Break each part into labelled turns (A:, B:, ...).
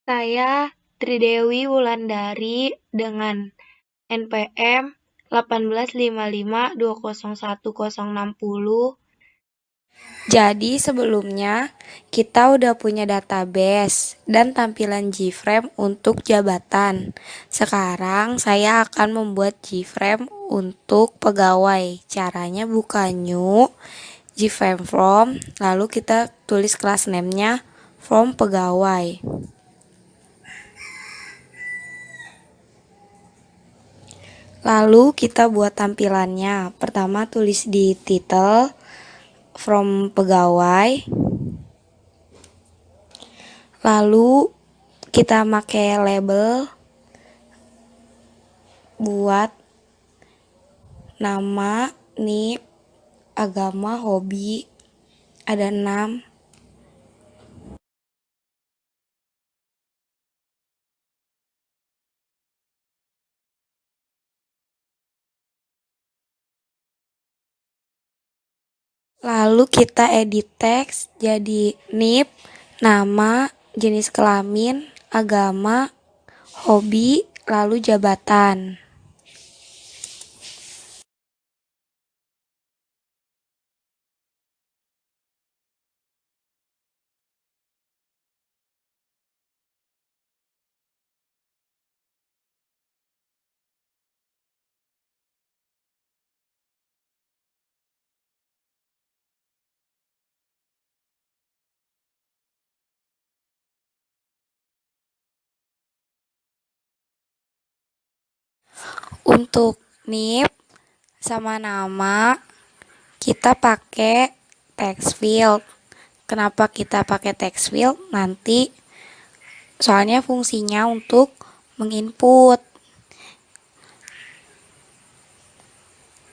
A: Saya Tridewi Wulandari dengan NPM 1855201060.
B: Jadi sebelumnya kita udah punya database dan tampilan Gframe untuk jabatan. Sekarang saya akan membuat Gframe untuk pegawai. Caranya buka new Gframe from, lalu kita tulis class name-nya from pegawai. Lalu kita buat tampilannya. Pertama tulis di title from pegawai. Lalu kita pakai label buat nama, NIP, agama, hobi, ada 6. Lalu kita edit teks jadi NIP, nama, jenis kelamin, agama, hobi, lalu jabatan. Untuk NIP sama nama kita pakai text field. Kenapa kita pakai text field? Nanti soalnya fungsinya untuk menginput.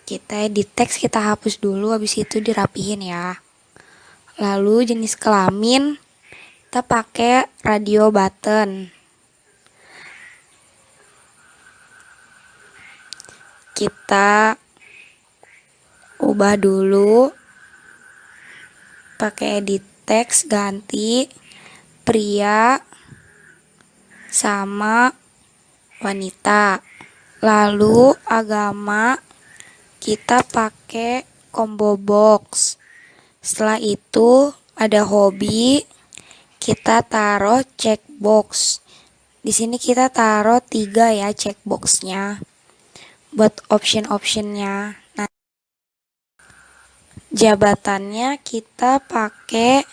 B: Kita edit teks, kita hapus dulu, habis itu dirapihin ya. Lalu jenis kelamin kita pakai radio button. Kita ubah dulu pakai edit teks, ganti pria sama wanita. Lalu agama kita pakai combo box. Setelah itu ada hobi, kita taruh checkbox. Di sini kita taruh 3 ya checkboxnya buat option-optionnya. Nah, jabatannya kita pakai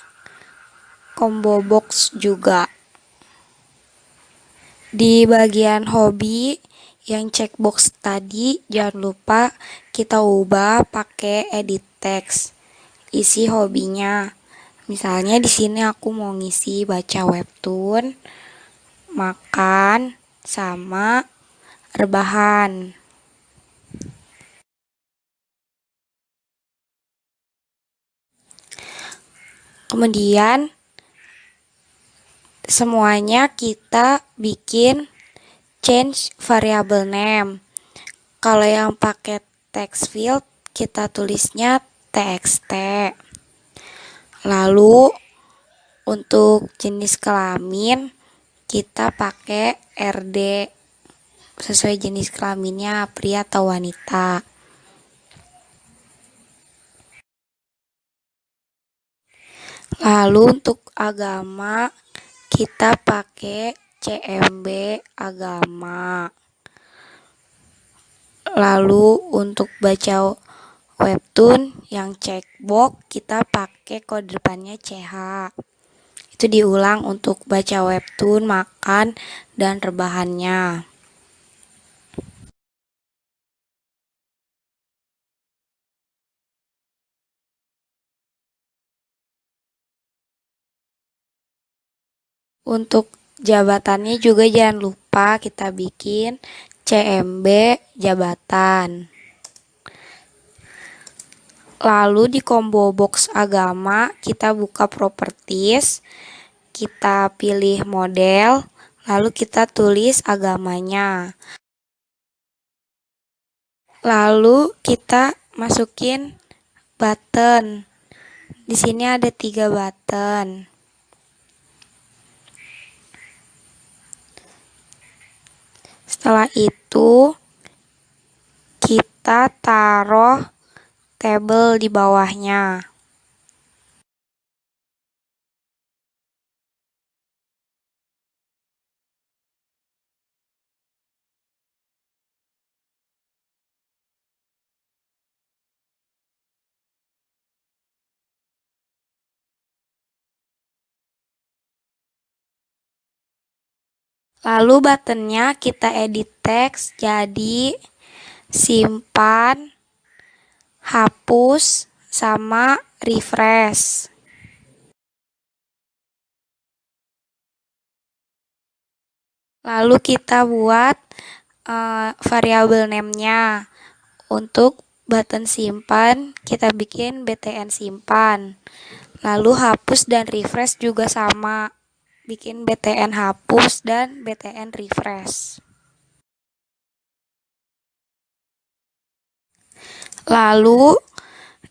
B: combo box juga. Di bagian hobi yang checkbox tadi jangan lupa kita ubah pakai edit text. Isi hobinya. Misalnya di sini aku mau ngisi baca webtoon, makan, sama rebahan. Kemudian semuanya kita bikin change variable name. Kalau yang pakai text field kita tulisnya txt. Lalu untuk jenis kelamin kita pakai RD sesuai jenis kelaminnya pria atau wanita. Lalu untuk agama kita pakai CMB agama. Lalu untuk baca webtoon yang checkbox kita pakai kode depannya CH. Itu diulang untuk baca webtoon, makan, dan rebahannya. Untuk jabatannya juga jangan lupa kita bikin CMB jabatan. Lalu di combo box agama kita buka properties, kita pilih model, lalu kita tulis agamanya. Lalu kita masukin button. Di sini ada 3 button. Setelah itu kita taruh tabel di bawahnya. Lalu buttonnya kita edit teks jadi simpan, hapus, sama refresh. Lalu kita buat variabel name-nya. Untuk button simpan, kita bikin btn simpan. Lalu hapus dan refresh juga sama. Bikin btn hapus dan btn refresh. Lalu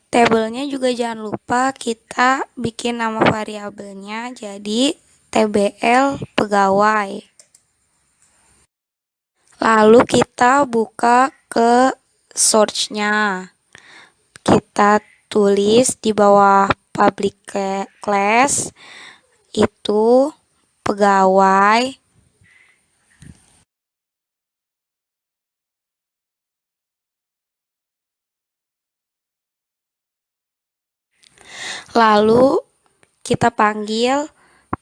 B: tabelnya juga jangan lupa kita bikin nama variabelnya jadi tbl pegawai. Lalu kita buka ke source-nya. Kita tulis di bawah public class itu pegawai. Lalu kita panggil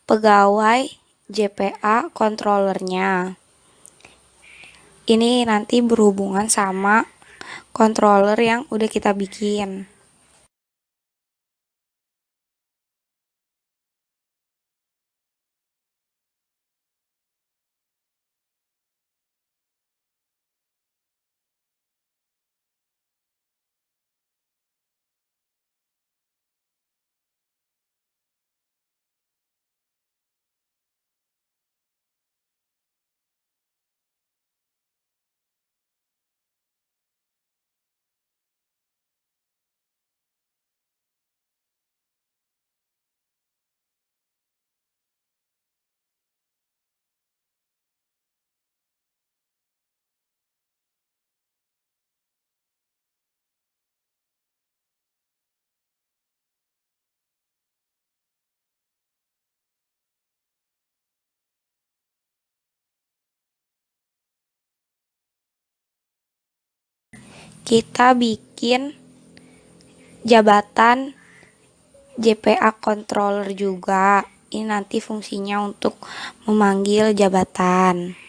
B: pegawai JPA controllernya. Ini nanti berhubungan sama controller yang udah kita bikin. Kita bikin jabatan JPA controller juga. Ini nanti fungsinya untuk memanggil jabatan.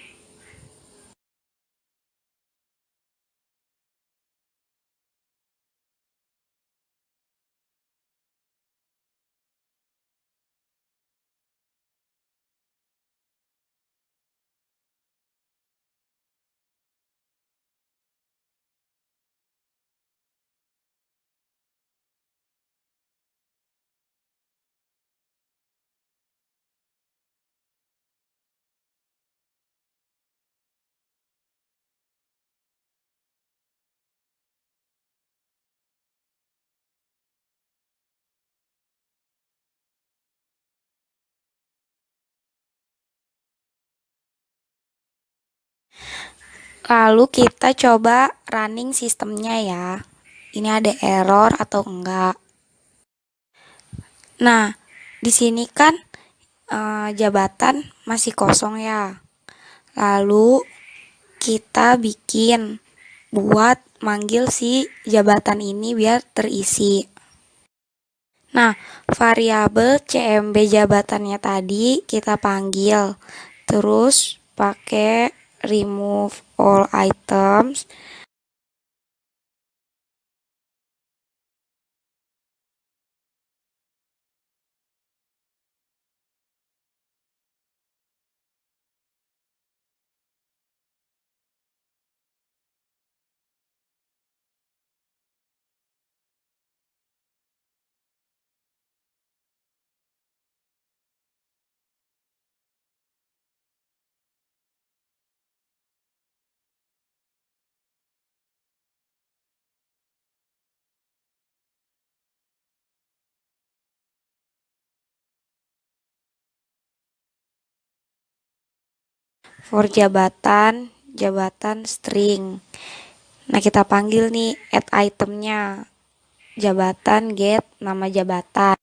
B: Lalu kita coba running sistemnya ya. Ini ada error atau enggak. Nah, di sini kan jabatan masih kosong ya. Lalu kita bikin buat manggil si jabatan ini biar terisi. Nah, variabel CMB jabatannya tadi kita panggil. Terus pakai remove all items. For jabatan jabatan string. Nah, kita panggil nih add itemnya. Jabatan get nama jabatan.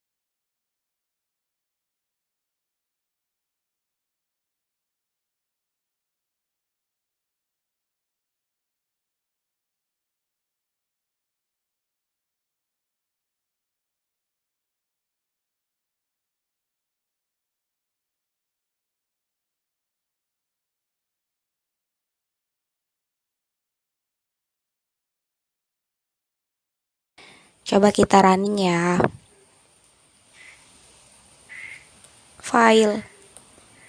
B: Coba kita running ya. File.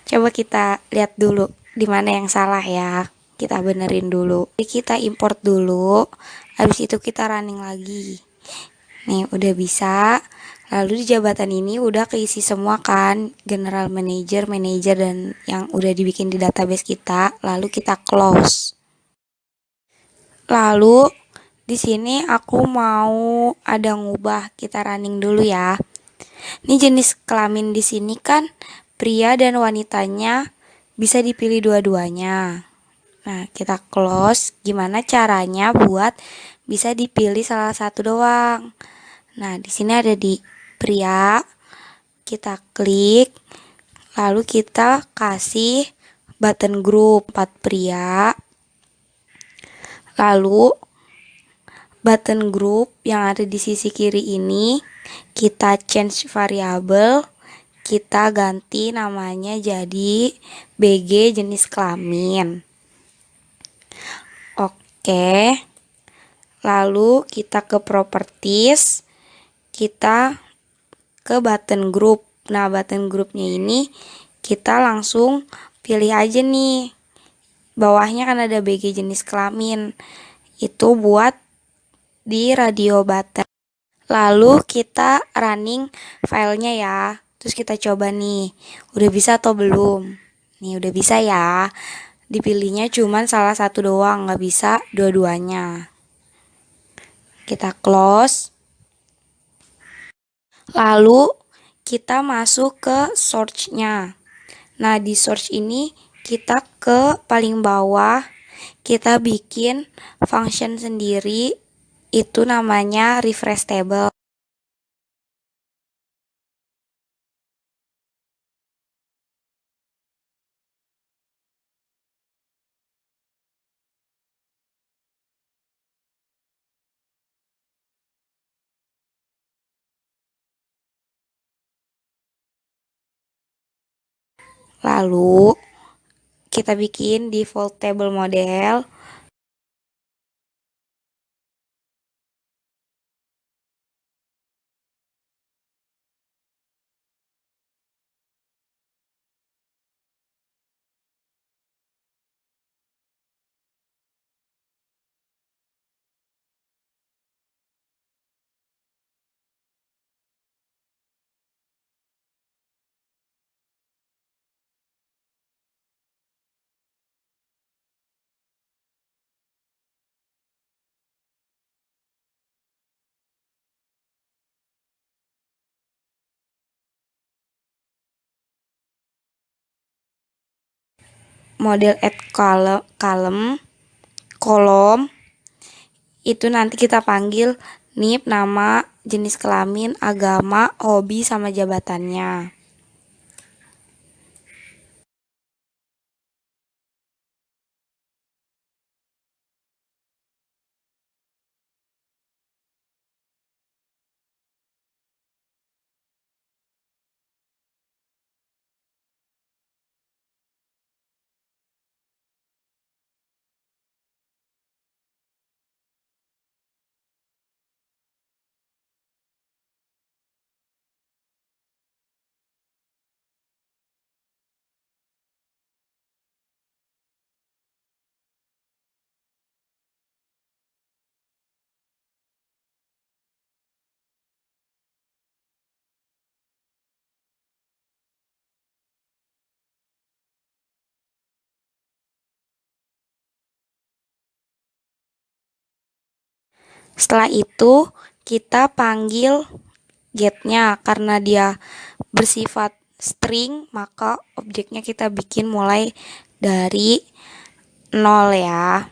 B: Coba kita lihat dulu di mana yang salah ya. Kita benerin dulu. Jadi kita import dulu. Habis itu kita running lagi. Nih, udah bisa. Lalu di jabatan ini udah keisi semua kan, general manager, manager, dan yang udah dibikin di database kita. Lalu kita close. Lalu di sini aku mau ada ngubah, kita running dulu ya. Ini jenis kelamin di sini kan pria dan wanitanya bisa dipilih dua-duanya. Nah, kita close. Gimana caranya buat bisa dipilih salah satu doang? Nah, di sini ada di pria. Kita klik. Lalu kita kasih button group 4 pria. Lalu button group yang ada di sisi kiri ini kita change variabel, kita ganti namanya jadi BG jenis kelamin. Oke. Lalu kita ke properties, kita ke button group. Nah, button groupnya ini kita langsung pilih aja nih. Bawahnya kan ada BG jenis kelamin. Itu buat di radio button. Lalu kita running filenya ya. Terus kita coba nih, udah bisa atau belum? Nih udah bisa ya. Dipilihnya cuman salah satu doang, nggak bisa dua-duanya. Kita close. Lalu kita masuk ke search-nya. Nah, di search ini kita ke paling bawah, kita bikin function sendiri, itu namanya refresh table. Lalu kita bikin default table model. Model add kolom itu nanti kita panggil NIP, nama, jenis kelamin, agama, hobi, sama jabatannya. Setelah itu kita panggil getnya, karena dia bersifat string maka objeknya kita bikin mulai dari 0 ya.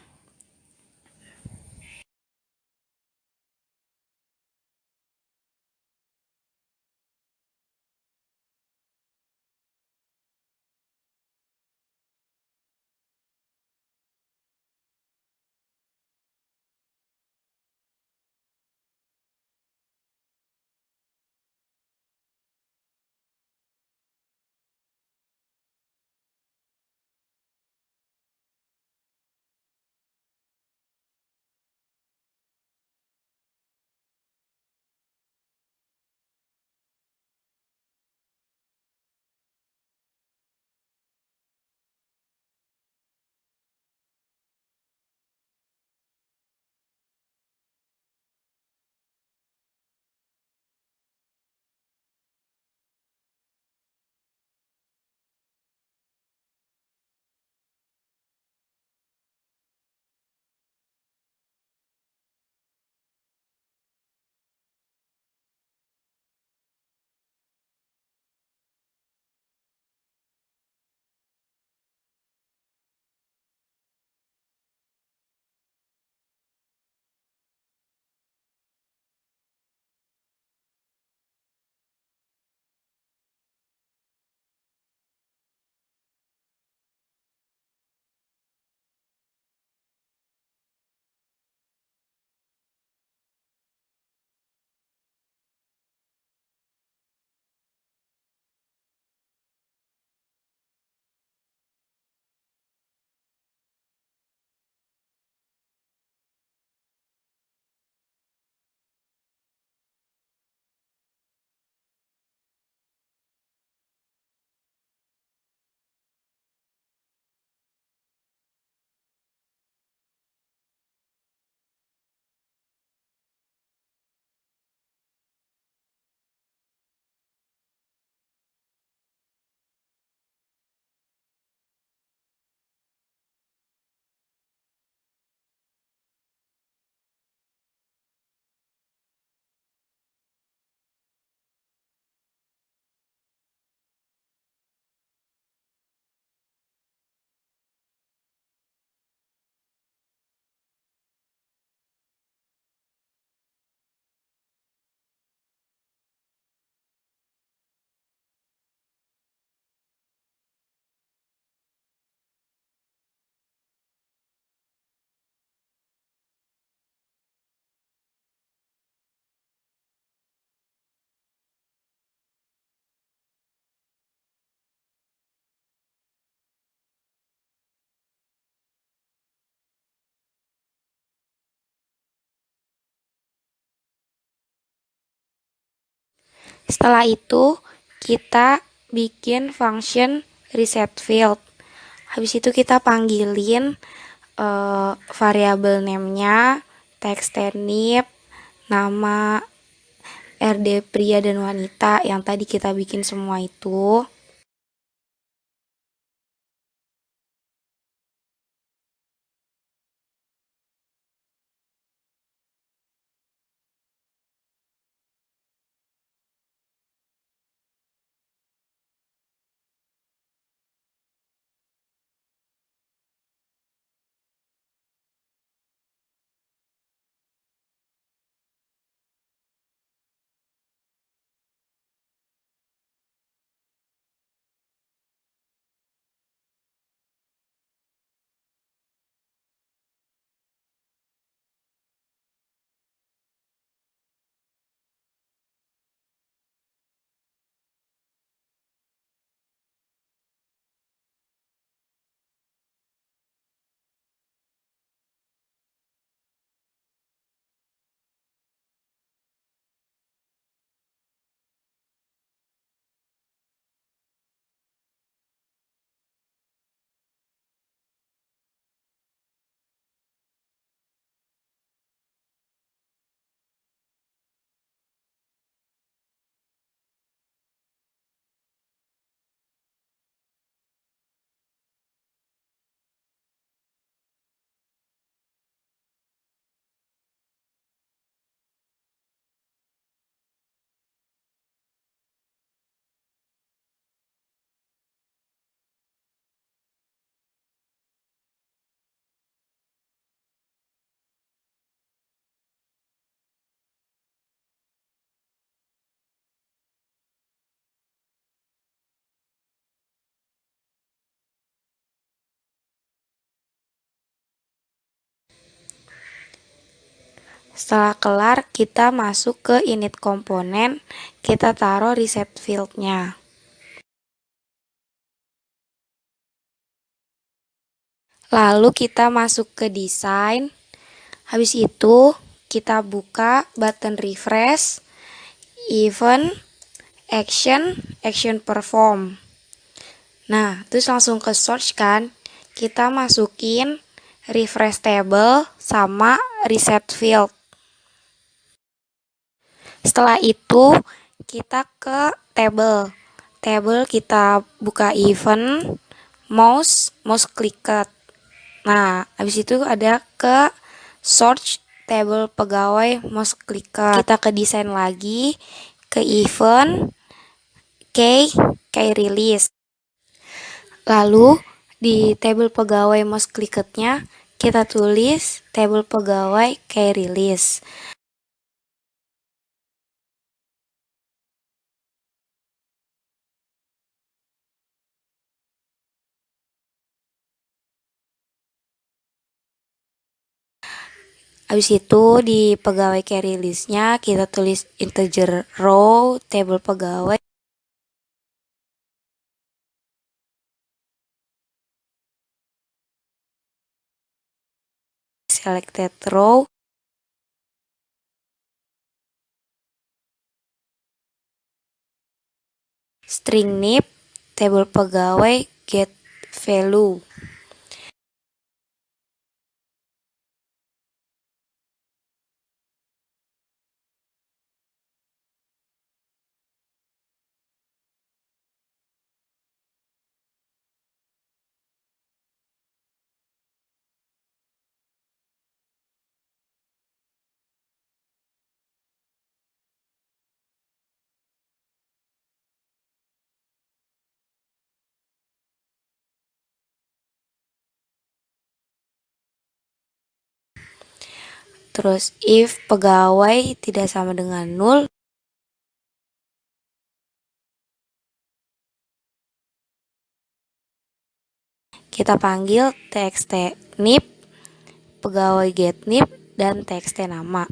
B: Setelah itu kita bikin function reset field. Habis itu kita panggilin variabel name-nya, text tenip, nama RD pria dan wanita yang tadi kita bikin semua itu. Setelah kelar, kita masuk ke init komponen, kita taruh reset field-nya. Lalu kita masuk ke desain. Habis itu kita buka button refresh, event, action perform. Nah, terus langsung ke search kan. Kita masukin refresh table sama reset field. Setelah itu kita ke table. Table kita buka event, mouse clicked. Nah, habis itu ada ke search table pegawai mouse clicked. Kita ke desain lagi, ke event, key release. Lalu di table pegawai mouse clicked-nya kita tulis table pegawai key release. Habis itu di pegawai carry list-nya kita tulis integer row table pegawai selected row string nip table pegawai get value. Terus if pegawai tidak sama dengan nol, kita panggil txt nip, pegawai get nip, dan txt nama.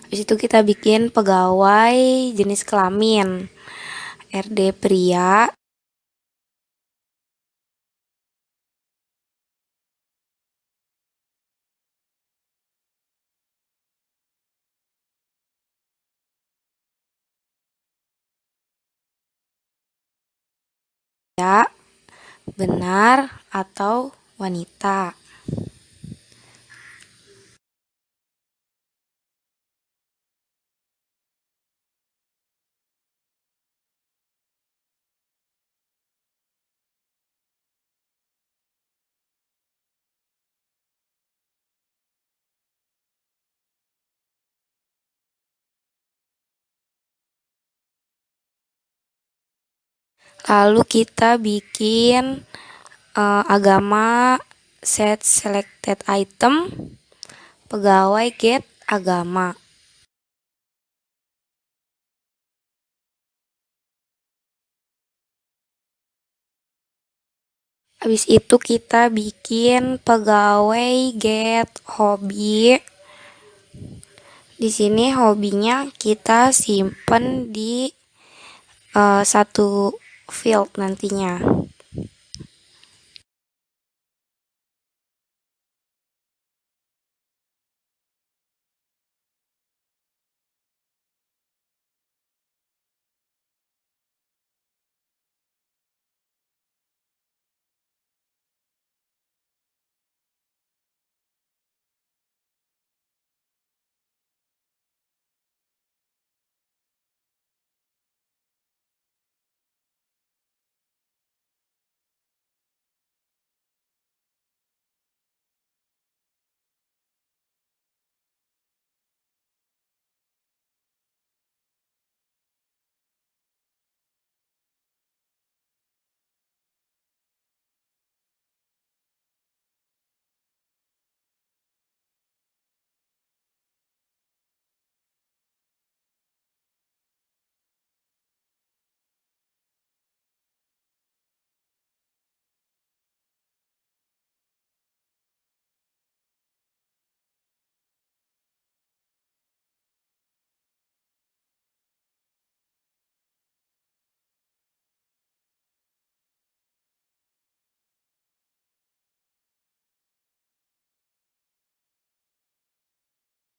B: Habis itu kita bikin pegawai jenis kelamin, RD pria, ya, benar atau wanita. Lalu kita bikin agama set selected item, pegawai get agama. Habis itu kita bikin pegawai get hobi. Di sini hobinya kita simpen di satu field nantinya.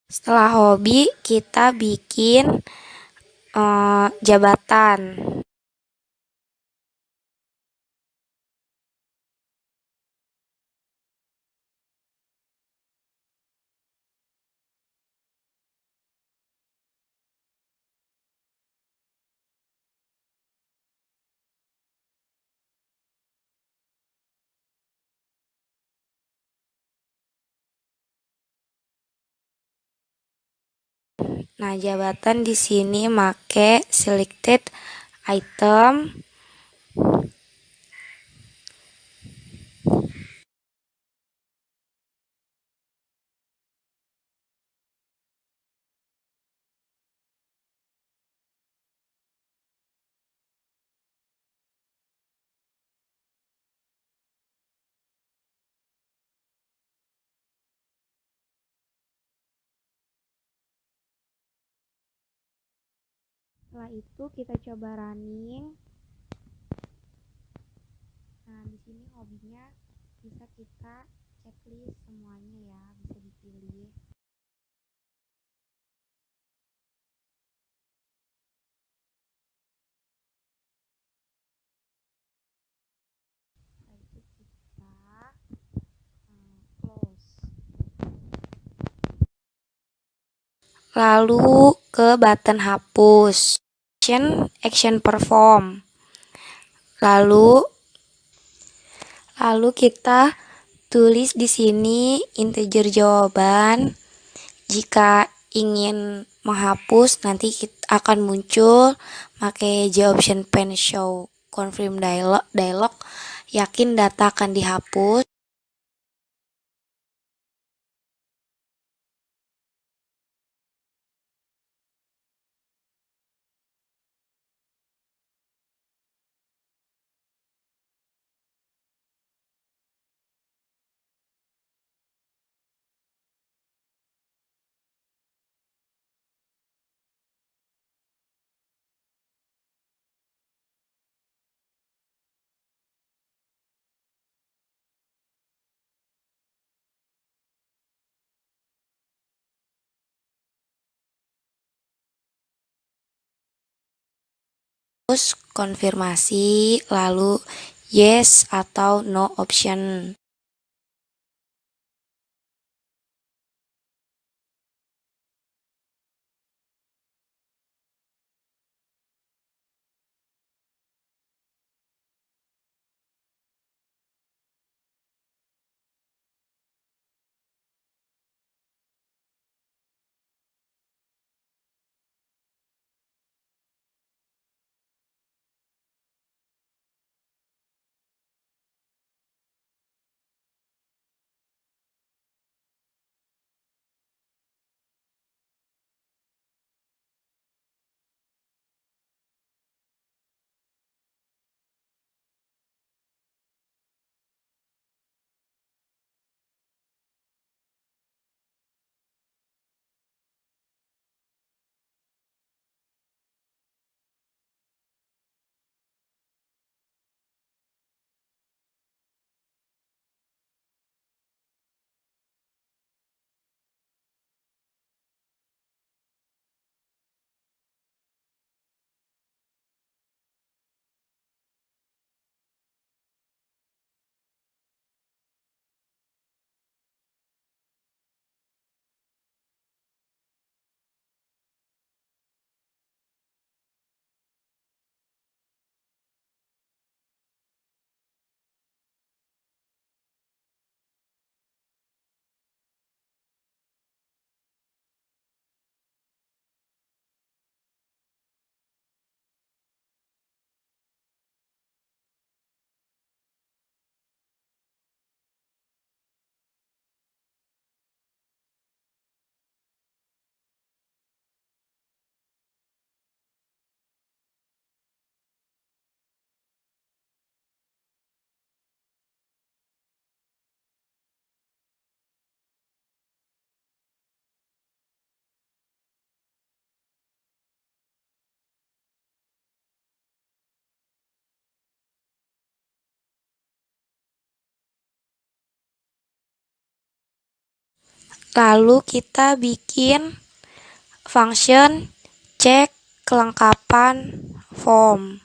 B: Setelah hobi, kita bikin jabatan. Nah, jabatan di sini make selected item. Setelah itu kita coba running. Nah, di sini hobinya bisa kita checklist semuanya ya, bisa dipilih. Setelah itu kita close. Lalu ke button hapus. Action perform. Lalu kita tulis di sini integer jawaban. Jika ingin menghapus, nanti kita akan muncul pakai option pen show confirm dialog. Yakin data akan dihapus. Terus konfirmasi, lalu yes atau no option. Lalu kita bikin function cek kelengkapan form.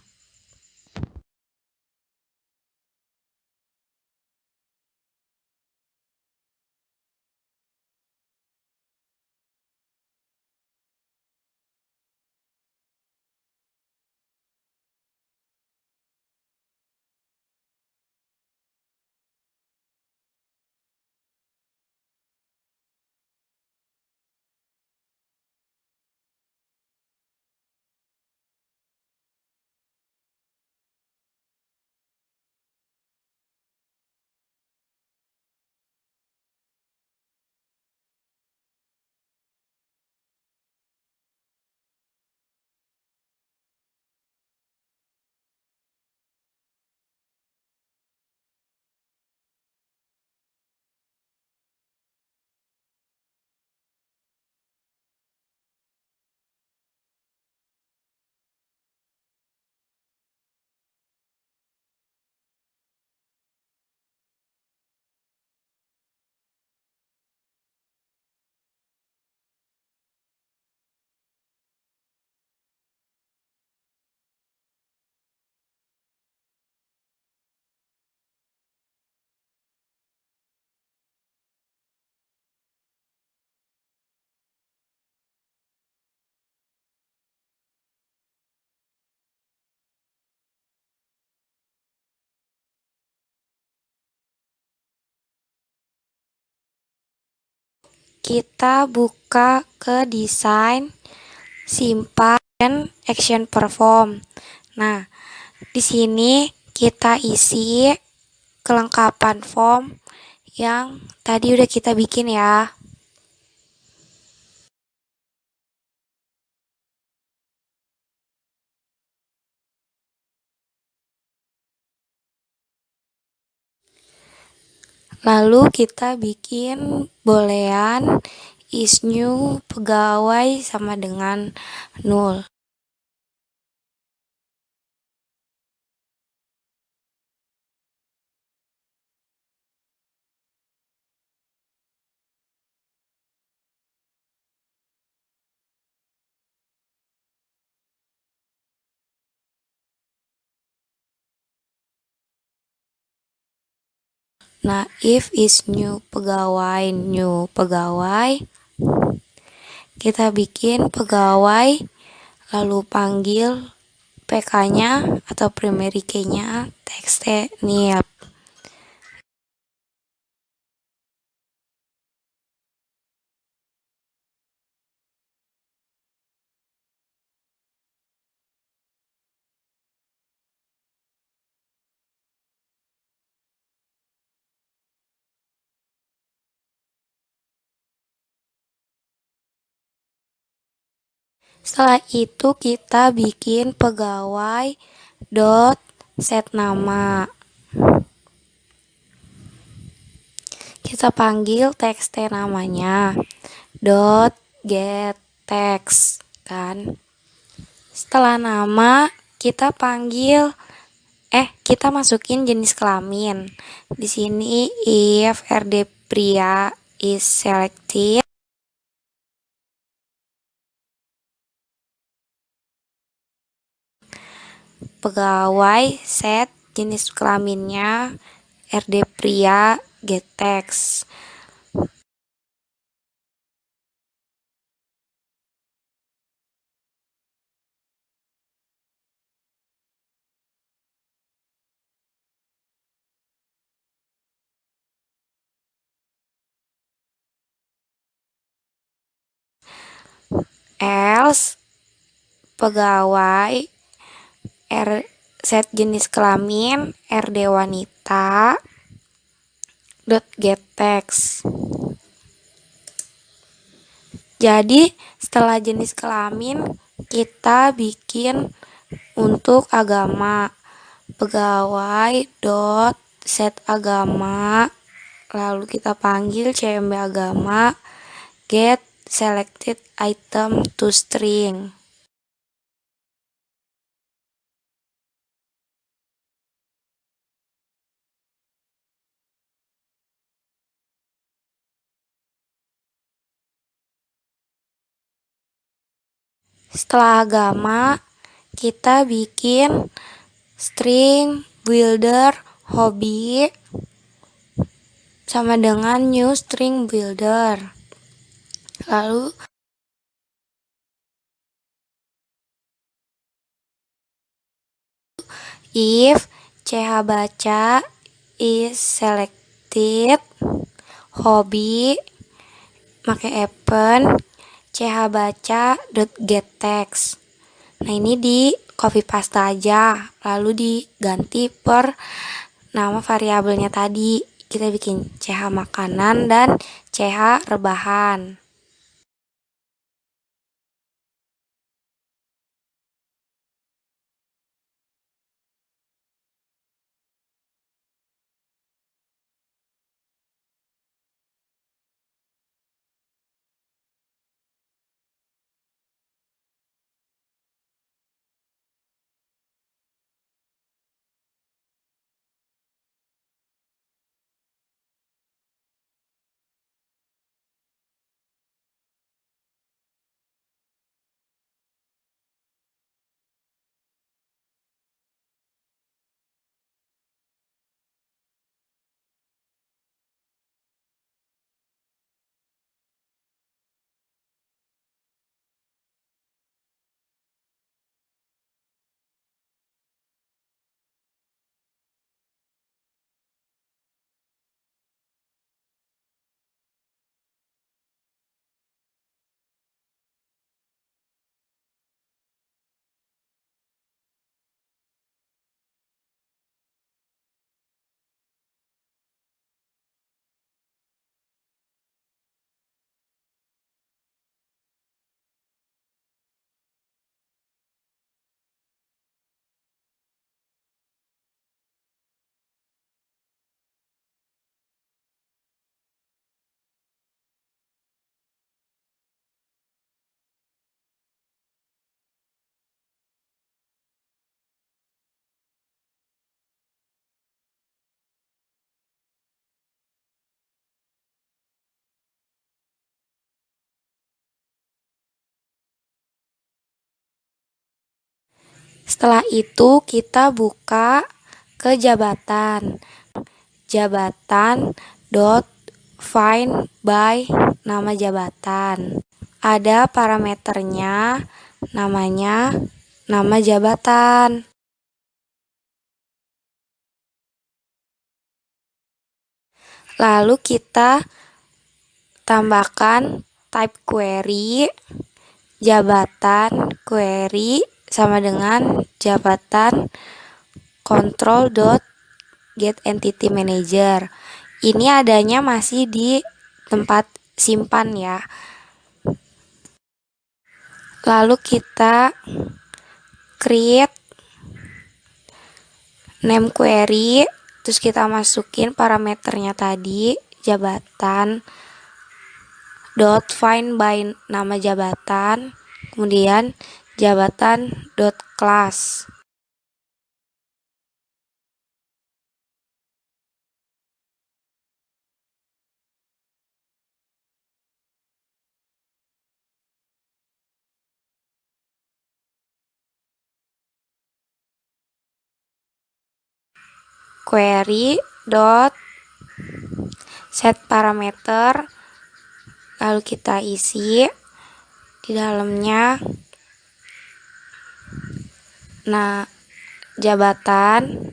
B: Kita buka ke desain, simpan, dan action perform. Nah, di sini kita isi kelengkapan form yang tadi udah kita bikin ya. Lalu kita bikin boolean is new pegawai sama dengan 0. Nah, if is new pegawai, kita bikin pegawai, lalu panggil PK-nya atau primary key-nya txt nil. Setelah itu kita bikin pegawai dot set nama. Kita panggil txt namanya dot get text kan. Setelah nama kita panggil kita masukin jenis kelamin. Di sini if RD pria is selected, pegawai set jenis kelaminnya RD pria get text. Else pegawai set jenis kelamin RD wanita dot get text. Jadi setelah jenis kelamin kita bikin untuk agama pegawai dot set agama, lalu kita panggil cmb agama get selected item to string. Setelah agama, kita bikin string builder hobi sama dengan new string builder. Lalu if chbaca is selected hobi, pakai append chbaca.getText. Nah, ini di copy paste aja, lalu diganti per nama variabelnya tadi. Kita bikin ch makanan dan ch rebahan. Setelah itu kita buka ke jabatan. Jabatan dot find by nama jabatan. Ada parameternya, namanya nama jabatan. Lalu kita tambahkan type query, jabatan query sama dengan jabatan control.getEntityManager. Ini adanya masih di tempat simpan ya. Lalu kita create name query, terus kita masukin parameternya tadi, jabatan dot find by nama jabatan, kemudian jabatan dot class. Query dot set parameter, lalu kita isi di dalamnya jabatan,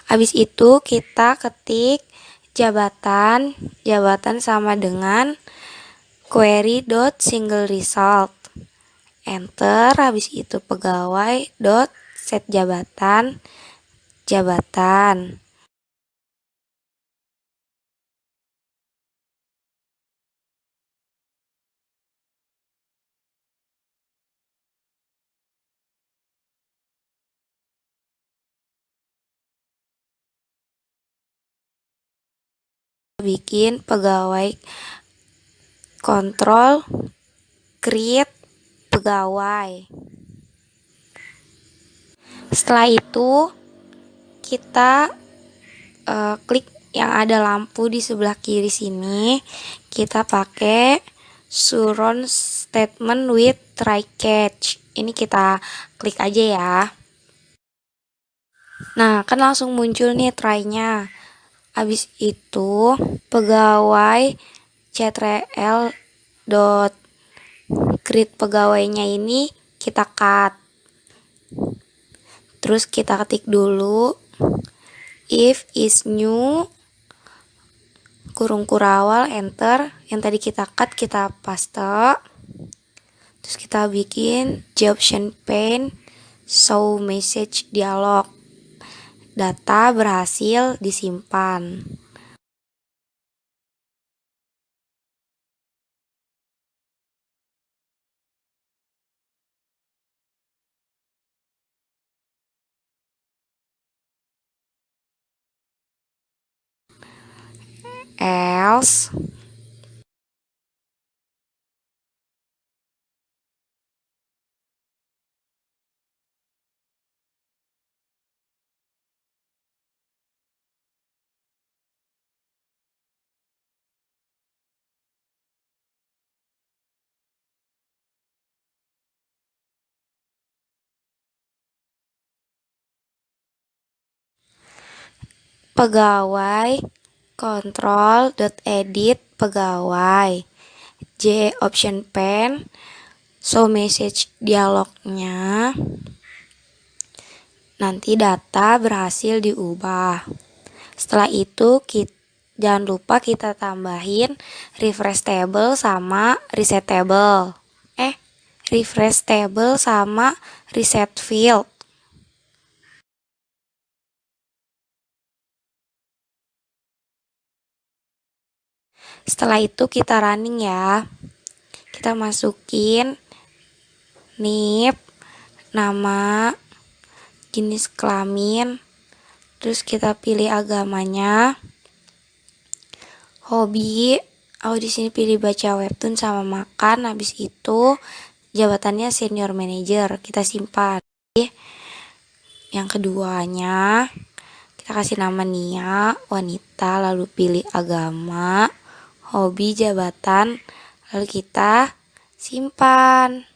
B: habis itu kita ketik jabatan sama dengan query.singleResult, enter, habis itu pegawai dot set jabatan. bikin pegawai kontrol create pegawai. Setelah itu kita klik yang ada lampu di sebelah kiri sini. Kita pakai surround statement with try catch. Ini kita klik aja ya. Nah, kan langsung muncul nih try-nya. Habis itu pegawai ctrl dot create pegawainya ini kita cut. Terus kita ketik dulu if is new kurung kurawal enter, yang tadi kita cut kita paste. Terus kita bikin option pane show message dialog, data berhasil disimpan. Else pegawai control.edit pegawai J option pane show message dialognya, nanti data berhasil diubah. Setelah itu jangan lupa kita tambahin refresh table sama reset table. Refresh table sama reset field. Setelah itu kita running ya. Kita masukin NIP, nama, jenis kelamin, terus kita pilih agamanya, hobi, aku di sini pilih baca webtoon sama makan. Habis itu jabatannya senior manager, kita simpan. Yang keduanya kita kasih nama Nia, wanita, lalu pilih agama, hobi, jabatan, lalu kita simpan.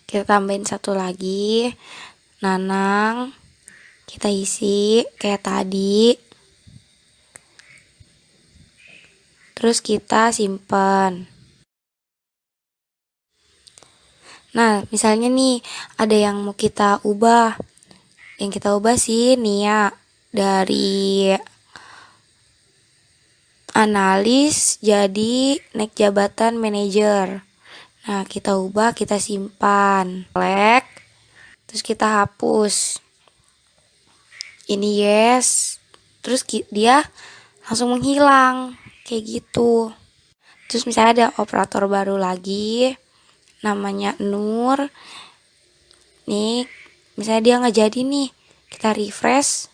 B: Kita tambahin satu lagi, Nanang, kita isi kayak tadi. Terus kita simpan. Nah, misalnya nih ada yang mau kita ubah. Yang kita ubah sih Nia dari analis jadi naik jabatan manajer. Nah, kita ubah, kita simpan. Select, terus kita hapus. Ini yes. Terus dia langsung menghilang kayak gitu. Terus misalnya ada operator baru lagi namanya Nur. Nih, misalnya dia nggak jadi nih. Kita refresh.